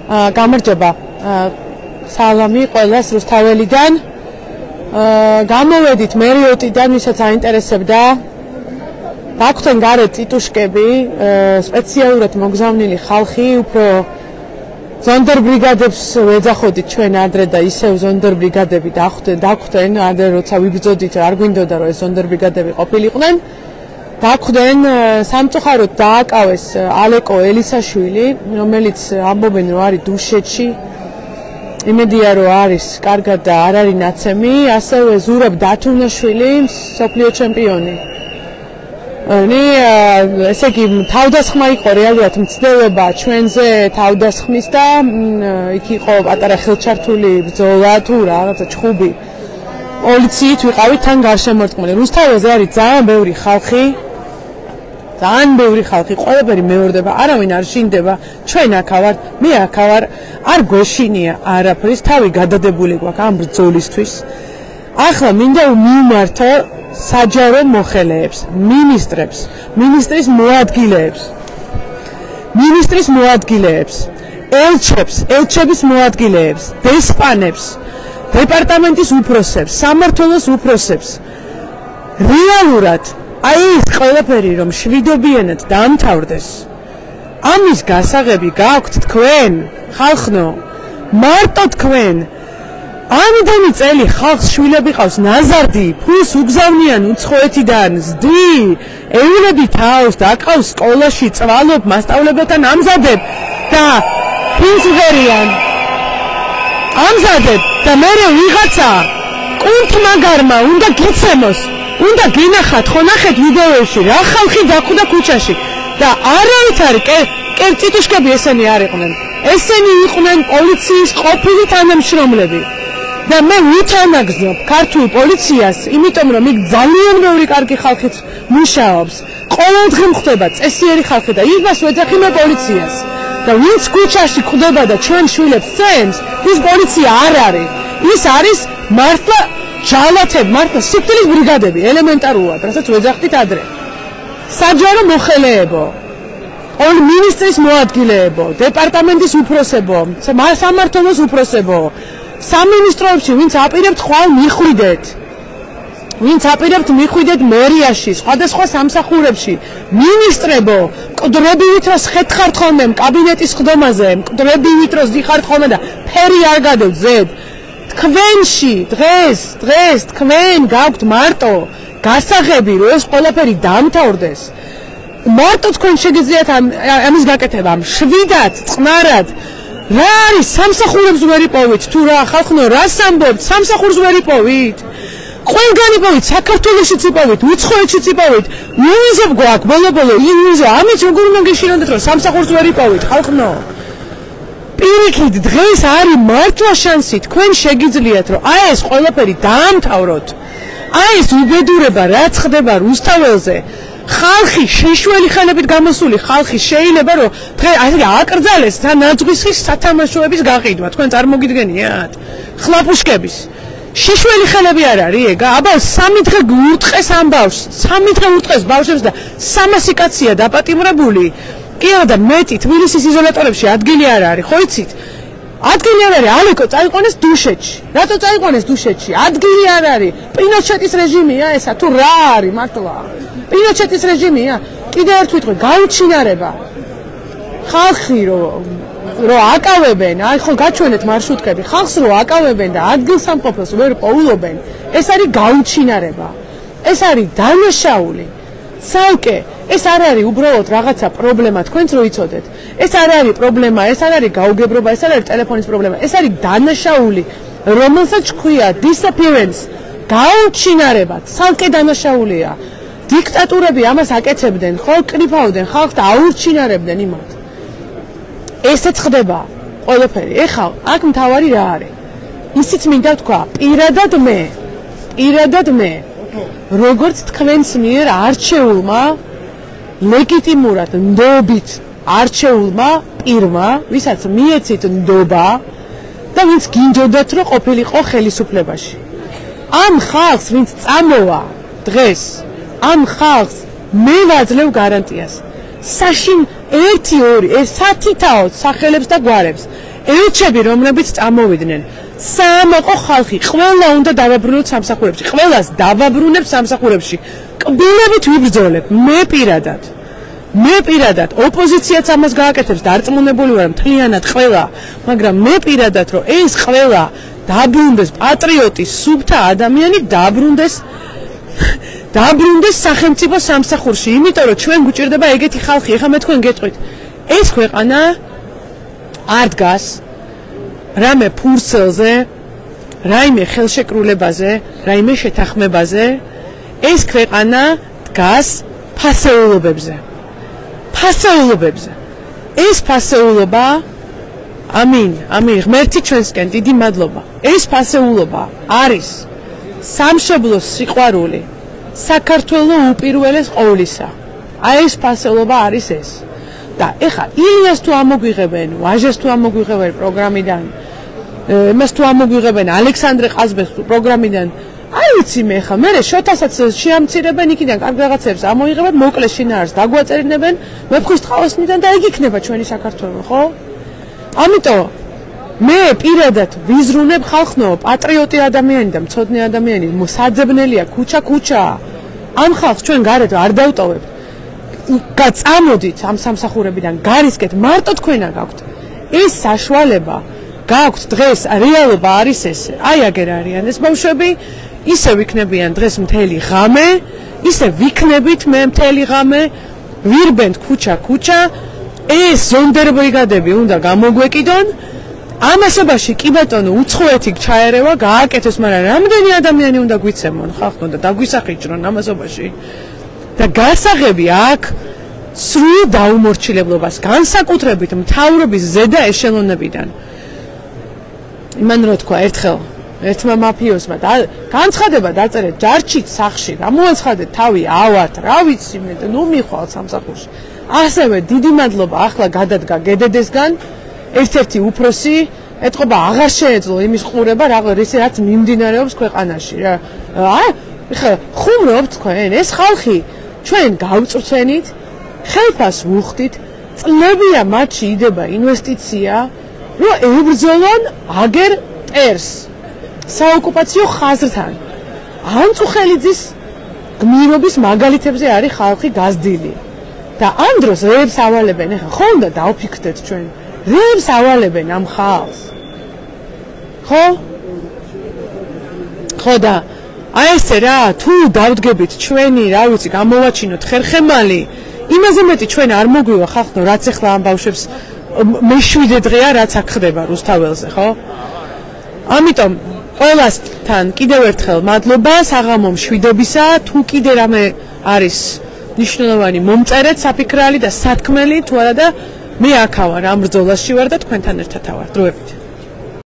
გამარჯობა. სალამი ყველას რუსთაველიდან. გამოვედით მერიოტიდან, ვისაც აინტერესებდა. დაგვხდნენ გარეთ ტიტუშკები, სპეციალურად მოგზავნილი ხალხი, უფრო ზონდერ ბრიგადებს ვეძახოდით ჩვენ ადრე და ისევ ზონდერ ბრიგადები დაგვხდნენ, ადრე როცა ვიბრძოდით, არ გვინდოდა რომ ეს ზონდერ ბრიგადები ყოფილიყვნენ. დაგვხდნენ სამწუხაროდ დააკავეს ალეკო ელისაშვილი, რომელიც ამბობენ რომ არის დუშეთში. იმედია რომ არის კარგად და არ არის ნაცემი, ასევე ზურაბ დათუნაშვილი, მსოფლიო ჩემპიონი. ესე იგი თავდასხმა იყო რეალურად მცდელობა ჩვენზე თავდასხმის და იქ იყო პატარა ხელჩართული ბრძოლა თუ რაღაცა ჩხუბი. პოლიციით ვიყავით თან გარშემორტყმული. რუსთაველზე არის ძალიან ბევრი ხალხი. ძალიან ბევრი ხალხი, ყველაფერი მეორდება, არავინ არ შინდება. ჩვენ აქ ვარ, მე აქ ვარ, არ გვეშინია არაფრის, თავი გადადებული გვაქვს ამ ბრძოლისთვის. ახლა მინდა მივმართო საჯარო მოხელეებს, მინისტრებს, მინისტრის მოადგილეებს, ელჩების მოადგილეებს, დესპანებს, დეპარტამენტის უფროსებს, სამმართველოს უფროსებს. რეალურად აი ეს ყველაფერი რომ შვიდობიანად დამთავრდეს. ამის გასაღები გაქვთ თქვენ, ხალხნო, მარტო თქვენ. ამდენი წელი ხალხს შვილები ყავს ნაზარდი, ფულს უგზავნიან უცხოეთიდან, ზდი, ეულები თავს და აკავს სკოლაში, წვალობ, მასწავლებელთან ამზადებ და ფინცღერიან. ამზადებ და მერე ვიღაცა კუნთმაგარმა უნდა გიცემოს, უნდა გინახათ, ხო ნახეთ ვიდეოებში, რა ხალხი დახვდა ქუჩაში და არავით არის კერტიტუშკები ესენი არ იყვნენ. ესენი იყვნენ პოლიციის ყოფილი თანამშრომლები. და მე ვითანაგზნობ ქართულ პოლიციას, იმიტომ რომ იქ ძალიან ბევრი კარგი ხალხიც მუშაობს. ყოველდღე ხდება წესიერი ხალხი და იმას ვეძახი მე პოლიციას. და ვინც ქუჩაში ხდება და ჩვენ შვილებს წემს, ის პოლიცია არ არის. ის არის მართლა ჯალათები, მართლა სიკვდილის ბრიგადები, ელემენტარულად, რასაც ვეძახდით ადრე. საჯარო მოხელეებო, მინისტრის მოადგილეებო, დეპარტამენტის უფროსებო, სამმართველოს უფროსებო. სამინისტროებში ვინც აპირებთ ხვალ მიხვიდეთ მერიაში, სხვადასხვა სამსახურებში, მინისტრებო, მკვდრებივით რომ ხეთხართ ხოლმე კაბინეტის ხდომაზე, მკვდრებივით რომ დიხართ ხოლმე და ფერი არ გადევძეთ. თქვენში დღეს თქვენ გაქვთ მარტო გასაღები რომ ეს ყველაფერი დამთავრდეს. მარტო თქვენ შეგიძლიათ ამის გაკეთება, შვიდად, წყნარად. რა არის სამსახურებს ვერ იპოვით თუ რა ხალხნო რას ამბობთ სამსახურს ვერ იპოვით ყველგან იპოვით საქართველოშიც იპოვით უცხოეთშიც იპოვით იუზებ გვაქვს ბოლო იუზე ამით როგორ უნდა გეშინოდეთ რომ სამსახურს ვერ იპოვით ხალხნო პირიქით დღეს არის მართლა შანსი თქვენ შეგიძლიათ რომ აი ეს ყველაფერი დაამთავროთ აი ეს უბედურება რაც ხდება რუსთაველზე ხალხი შეშველი ხელებით გამოსული ხალხი შეიძლება რომ დღე ასე აკრძალეს თან ნაძღვისის სათამაშოების გაყიდვა თქვენ წარმოგიდგენიათ ხლაპუშკების შეშველი ხელები არ არის ეგა აბა 3 დღე ურტყეს ამ ბავშვს 3 დღე ურტყეს ბავშვებს და 300 კაცია დაპატიმრებული კი არა და მეტი თბილისის იზოლატორებში ადგილი არ არის ხო იცით ადგილი არ არის ალეკო წაიყვანეს დუშეთში რატო წაიყვანეს დუშეთში ადგილი არ არის პინოჩეტის რეჟიმია ესა თუ რა არის მართლა პინოჩეტის რეჟიმია კიდე ერთ ვიტყვი გაუჩინარება ხალხი რომ აკავებენ აი ხო გაჩვენეთ მარშრუტკები ხალხს რომ აკავებენ და ადგილსამყოფელს ვერ პოულობენ ეს არის გაუჩინარება ეს არის დანაშაული ცალკე ეს არ არის უბრალოდ რაღაცა პრობლემა თქვენც რო იცოდეთ ეს არ არის პრობლემა ეს არ არის გაუგებრობა ეს არ არის ტელეფონის პრობლემა ეს არის დანაშაული რომელსაც ჰქვია disappearance გაუჩინარება ცალკე დანაშაულია დიქტატურები ამას აკეთებდნენ ხო კრიფავდნენ ხალხს და აურჩინარებდნენ იმათ ესეც ხდება ყველაფერი ეხლა აქ მთავარი რა არის ისიც მინდა თქვა პირადად მე როგორც თქვენს მიერ არჩეულმა ლეგიტიმურად ნდობით არჩეულმა პირმა ვისაც მიეცით ნდობა და ვინც გინდოდათ რომ ყოფილიყო ხელისუფლებაში ამ ხალხს ვინც წამოვა დღეს ამ ხალხს მე ვაძლევ გარანტიას საშინ 1-2 ეს სათითაოდ სახელებს და გვარებს ელჩები რომლებიც წამოვიდნენ საამაყო ხალხი ყველა უნდა დავაბრუნოთ სამსახურებში ყველას დავაბრუნებ სამსახურებში კბილებით ვიბრძოლებ მე პირადად ოპოზიციაც ამას გააკეთებს დარწმუნებული ვარ მთლიანად ყველა მაგრამ მე პირადად რომ ეს ყველა დაბრუნდეს პატრიოტი სუფთა ადამიანი დაბრუნდეს სახელმწიფო სამსახურში იმიტომ რომ ჩვენ გვჭირდება ეგეთი ხალხი ეხლა მე თქვენ გეტყვით ეს ქვეყანა არ დგას რამე ფურცელზე რაიმე ხელშეკრულებაზე რაიმე შეთანხმებაზე ეს ქვეყანა დგას ფასეულობებზე ეს ფასეულობა ამინ ღმერთი ჩვენსკენ დიდი მადლობა ეს ფასეულობა არის სამშობლოს სიყვარული საქართველოს უპირველეს ყოვლისა აი ეს ფასეულობა არის ეს და ეხლა ილიას თუ ამოგვიღებენ ვაჟეს თუ ამოგვიღებენ პროგრამიდან მას თუ ამოგვიღებენ ალექსანდრე ყაზბეს პროგრამიდან აი ვიცი მე ხა მე შოთასაც შეამცირებენ იქიდან კარგ რაღაცებს ამოიღებენ მოკლე შინაარს დაგვაწერილებენ მეფხვის ტყავოსნიდან და ეგ იქნება ჩვენი საქართველო ხო ამიტომ მე პირადად ვიზრუნებ ხალხნო პატრიოტი ადამიანი და მცოდნე ადამიანი საძებნელია ქუჩა ამ ხალხს ჩვენ გარეთ არ დავტოვებთ გაწამოდით ამ სამსახურებიდან გარისკეთ მარტო თქვენა გაქვთ ეს საშუალება გაქვთ დღეს რეალობა არის ეს აი აგერ არიან ეს ბავშვები ისე ვიქნებიან დღეს მთელი ღამე ისე ვიქნებით მე მთელი ღამე ვირბენთ ქუჩა ეს ზონდერ ბრიგადები უნდა გამოგვეკიდონ ამასობაში კი ბატონო უცხოეთი ჩაერევა გააკეთოს მაგრამ რამდენი ადამიანი უნდა გვიცემონ ხალხო და დაგვისახიჭრონ ამასობაში და გასაღები აქ სრულ დაუმორჩილებლობას განსაკუთრებით მთავრობის ზედა ეშელონებიდან იმან რო თქვა ერთხელ ერთმა მაფიოსმა და განცხადება დაწერეთ ჯარჩით სახში გამოაცხადეთ თავი ავართ რა ვიცი მე ნუ მიხვალ სამსახურში ასევე დიდი მადლობა ახლა გადადგა გედედესგან ერთ-ერთი უფროსი ეთყობა აღარ შეეძლო იმის ყურება რაც მიმდინარეობს ქვეყანაში რა ხა ხუმრობთ თქვენ ეს ხალხი ჩვენ გავწრთენით ხელფას ვუხდით წლებია მათში იდება ინვესტიცია რომ ებრძოლონ აგერ ტერს საოკუპაციო ხაზრთან ანწუხელიძის გმირობის მაგალითებზე არის ხალხი გაზრდილი და ამ დროს რეებს ავალებენ ეხა ხო უნდა დავფიქრდეთ ჩვენ რეებს ავალებენ ამ ხალხს ხო და აი ესე რა თუ დავდგებით ჩვენი რა ვიცი გამოვაჩინოთ ხერხემალი იმაზე მეტი ჩვენ არ მოგვივა ხალხო რაც ახლა ამ ბავშვებს მეშვიდე დღეა რაც აქ ხდება რუსთაველზე ხო ამიტომ ყველასთან კიდევ ერთხელ მადლობა საღამო მშვიდობისა თუ კიდე რამე არის ნიშნულოვანი მომწერეთ საფიქრალი და სათქმელი თუ არა და მე აქ ვარ ამ ბრძოლაში ვარ და თქვენთან ერთად ვარ დროებით